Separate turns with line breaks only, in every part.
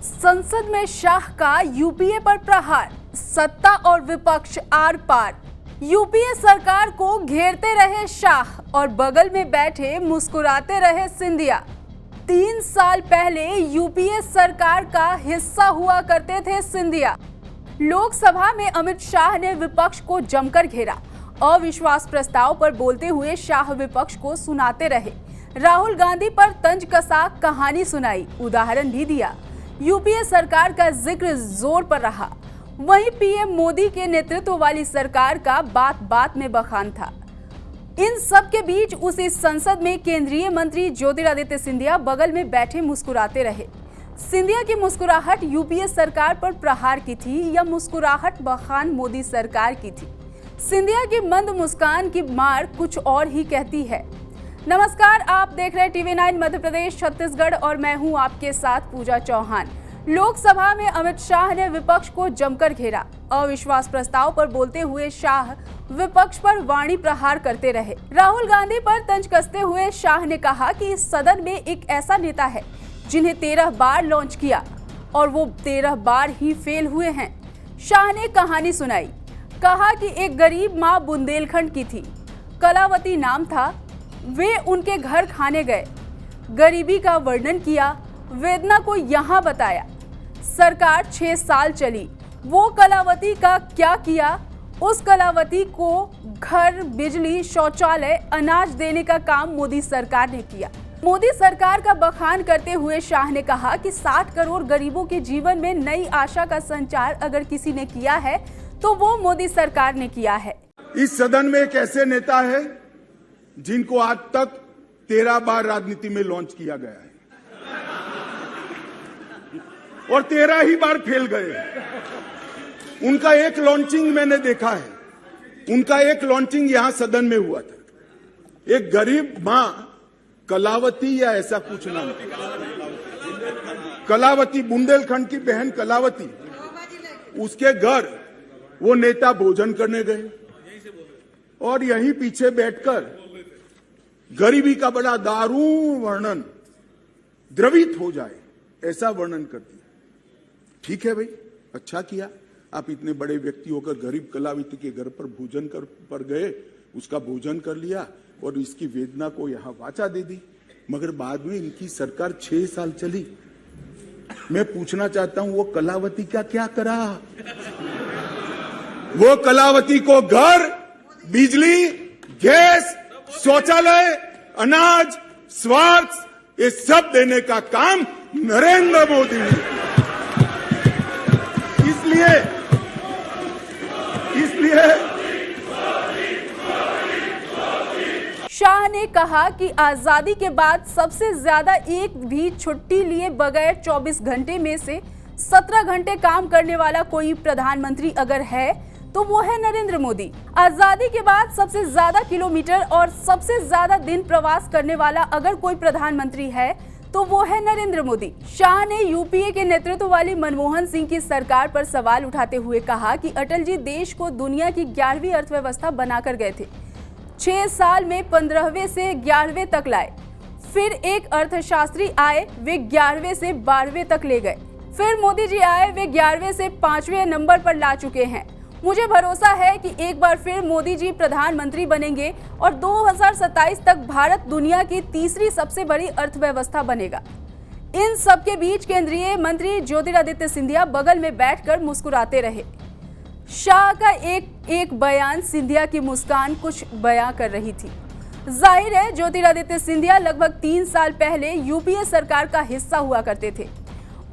संसद में शाह का यूपीए पर प्रहार, सत्ता और विपक्ष आर पार। यूपीए सरकार को घेरते रहे शाह और बगल में बैठे मुस्कुराते रहे सिंधिया। 3 साल पहले यूपीए सरकार का हिस्सा हुआ करते थे सिंधिया। लोकसभा में अमित शाह ने विपक्ष को जमकर घेरा। अविश्वास प्रस्ताव पर बोलते हुए शाह विपक्ष को सुनाते रहे। राहुल गांधी पर तंज कसा कहानी सुनाई, उदाहरण भी दिया। यूपीए सरकार का जिक्र जोर पर रहा। वहीं पीएम मोदी के नेतृत्व वाली सरकार का बात बात में बखान था। इन सब के बीच उसी संसद में केंद्रीय मंत्री ज्योतिरादित्य सिंधिया बगल में बैठे मुस्कुराते रहे। सिंधिया की मुस्कुराहट यूपीए सरकार पर प्रहार की थी या मुस्कुराहट बखान मोदी सरकार की थी? सिंधिया की मंद मुस्कान की मार कुछ और ही कहती है। नमस्कार, आप देख रहे हैं TV9 मध्य प्रदेश छत्तीसगढ़ और मैं हूं आपके साथ पूजा चौहान। लोकसभा में अमित शाह ने विपक्ष को जमकर घेरा। अविश्वास प्रस्ताव पर बोलते हुए शाह विपक्ष पर वाणी प्रहार करते रहे। राहुल गांधी पर तंज कसते हुए शाह ने कहा कि इस सदन में एक ऐसा नेता है जिन्हें 13 बार लॉन्च किया और वो 13 बार ही फेल हुए हैं। शाह ने कहानी सुनाई, कहा कि एक गरीब माँ बुंदेलखंड की थी, कलावती नाम था। वे उनके घर खाने गए, गरीबी का वर्णन किया, वेदना को यहाँ बताया। सरकार 6 साल चली, वो कलावती का क्या किया? उस कलावती को घर, बिजली, शौचालय, अनाज देने का काम मोदी सरकार ने किया। मोदी सरकार का बखान करते हुए शाह ने कहा कि 60 करोड़ गरीबों के जीवन में नई आशा का संचार अगर किसी ने किया है तो वो मोदी सरकार ने किया है।
इस सदन में एक ऐसे नेता है जिनको आज तक 13 बार राजनीति में लॉन्च किया गया है और 13 ही बार फेल गए। उनका एक लॉन्चिंग मैंने देखा है। उनका एक लॉन्चिंग यहां सदन में हुआ था। एक गरीब मां कलावती या ऐसा कुछ नाम, कलावती, बुंदेलखंड की बहन कलावती, उसके घर वो नेता भोजन करने गए और यहीं पीछे बैठकर गरीबी का बड़ा दारुण वर्णन, द्रवित हो जाए ऐसा वर्णन कर दिया। ठीक है भाई, अच्छा किया। आप इतने बड़े व्यक्ति होकर गरीब कलावती के घर पर भोजन पर गए, उसका भोजन कर लिया और इसकी वेदना को यहां वाचा दे दी। मगर बाद में इनकी सरकार 6 साल चली। मैं पूछना चाहता हूं, वो कलावती का क्या करा? वो कलावती को घर, बिजली, गैस, शौचालय, अनाज, स्वास्थ्य, ये सब देने का काम नरेंद्र मोदी ने। इसलिए
शाह ने कहा कि आजादी के बाद सबसे ज्यादा एक भी छुट्टी लिए बगैर 24 घंटे में से 17 घंटे काम करने वाला कोई प्रधानमंत्री अगर है तो वो है नरेंद्र मोदी। आजादी के बाद सबसे ज्यादा किलोमीटर और सबसे ज्यादा दिन प्रवास करने वाला अगर कोई प्रधानमंत्री है तो वो है नरेंद्र मोदी। शाह ने यूपीए के नेतृत्व वाली मनमोहन सिंह की सरकार पर सवाल उठाते हुए कहा कि अटल जी देश को दुनिया की 11वीं अर्थव्यवस्था बनाकर गए थे। 6 साल में 15वें से 11वें तक लाए। फिर एक अर्थशास्त्री आए, वे 11वें से 12वें तक ले गए। फिर मोदी जी आए, वे 11वें से 5वें नंबर पर ला चुके हैं। मुझे भरोसा है कि एक बार फिर मोदी जी प्रधानमंत्री बनेंगे और 2027 तक भारत दुनिया की तीसरी सबसे बड़ी अर्थव्यवस्था बनेगा। इन सब के बीच केंद्रीय मंत्री ज्योतिरादित्य सिंधिया बगल में बैठकर मुस्कुराते रहे। शाह का एक बयान सिंधिया की मुस्कान कुछ बयां कर रही थी। जाहिर है ज्योतिरादित्य सिंधिया लगभग 3 साल पहले यूपीए सरकार का हिस्सा हुआ करते थे।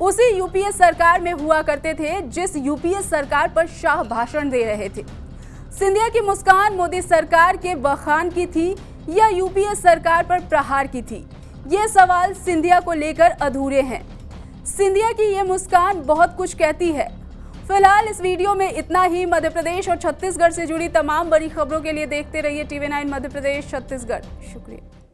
उसी यूपीए सरकार में हुआ करते थे जिस यूपीए सरकार पर शाह भाषण दे रहे थे। सिंधिया की मुस्कान मोदी सरकार के बखान की थी या यूपीए सरकार पर प्रहार की थी? ये सवाल सिंधिया को लेकर अधूरे हैं। सिंधिया की ये मुस्कान बहुत कुछ कहती है। फिलहाल इस वीडियो में इतना ही। मध्य प्रदेश और छत्तीसगढ़ से जुड़ी तमाम बड़ी खबरों के लिए देखते रहिए TV9 मध्य प्रदेश छत्तीसगढ़। शुक्रिया।